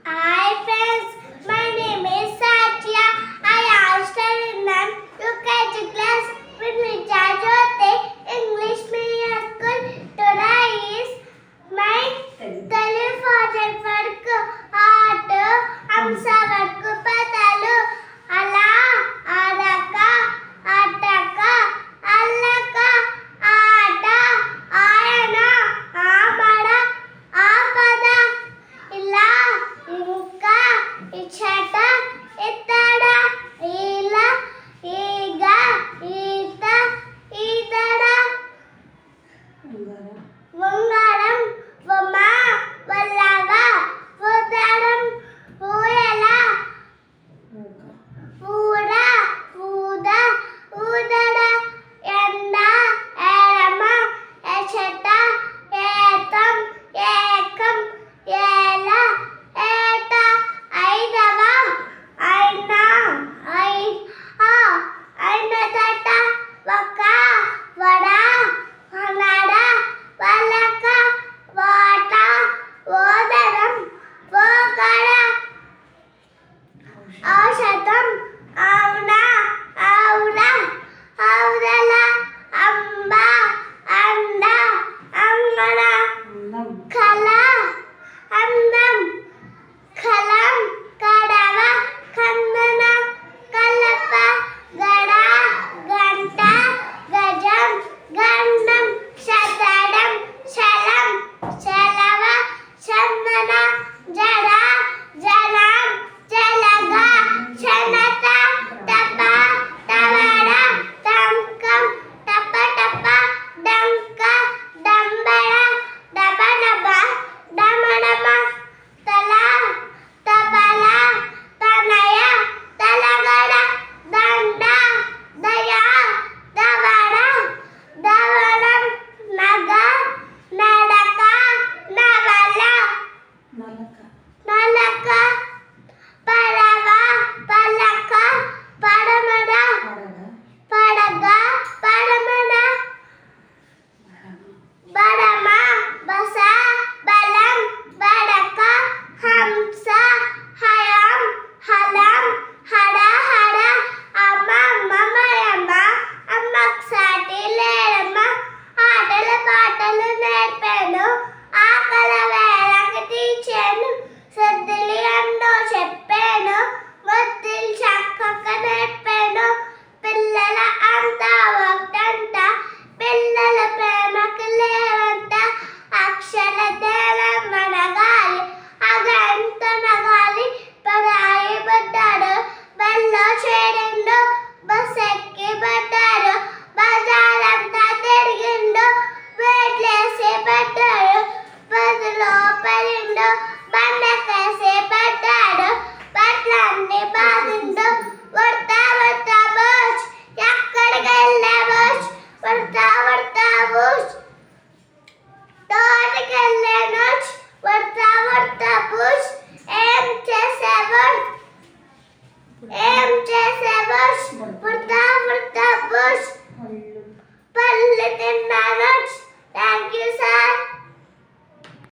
Hi friends, my name is Satya. I am studying in UKG class with Vijayote English Medium School. Today is my Telugu project work. Art, Hamsa work, Padalu, Ala, Adaka, Ataka, Allaka, Ada, Ayana, Amada, Apada, Ila, Inka, Ichata, Itada, Ila, Iga, Ita, Itada, Vangaram, Vama, Vallava, Vudaram, Vuyala, Vuda, Vuda, Udada, Yanda, Erama, Echeta, Etam, Ekam, Yela, Eta, Aidava, Aina, Ainatata, Vaka, Vada, Hanada, Valaka, Vata, Vodaram, Vokara, Aushatam, Auna, Aura, Audala, Amba, Anda, Angana, Kala, Andam, Kalam, Kadava, Kandana, Kalapa, Gada, Ganta, Gajam, Gandam, Shatadam, Shalam, Shalava, Chandana, Jada, Jalam, Jalaga, Chanata, Tapa, Tavada, Tamkam, Tapa Tapa, Damka, Dambara, Daba Daba, Damanama, Tala, Tabala, Tanaya, Talagada, Danda, Daya, Davada, Davaram, Naga, Nadaka, Navala, Nalaka, Parava, Palaka, Paramada, Padaga, Paramada, Badama, Basa, Balam, Badaka, Hamsa, Hayam, Halam, Hada, Hada, Amma, Mama, Yama, Ammaksati, Lerama, ఆటల పాటలు నేర్పాను ఆకల వేళకి తీర్చాను సద్దులు ఎన్నో చెప్పాను ముద్దులు చక్కగా నేర్పాను పిల్లల అంతా ఒకటంట పిల్లల ప్రేమకు లేవంట అక్షర దేవం మనగాలి అగంత నగాలి పరాయి పడ్డాడు బల్లో చేరిండు బస్ ఎక్కి పడ్డాడు బజారంతా తిరిగిండు వేట్లేసి పడ్డాడు బదులో పడిండు బండకేసి పడ్డాడు బట్లన్నీ బాధిండు వర్తా వర్తా బోచ్ ఎక్కడికి వెళ్ళే బోచ్ వర్తా వర్తా బోచ్ తోటకి వెళ్ళే నోచ్ వర్తా వర్తా బోచ్ ఏం చేసేవాడు వర్తా వర్తా బోచ్ పళ్ళు తిన్నాను థ్యాంక్ యూ సార్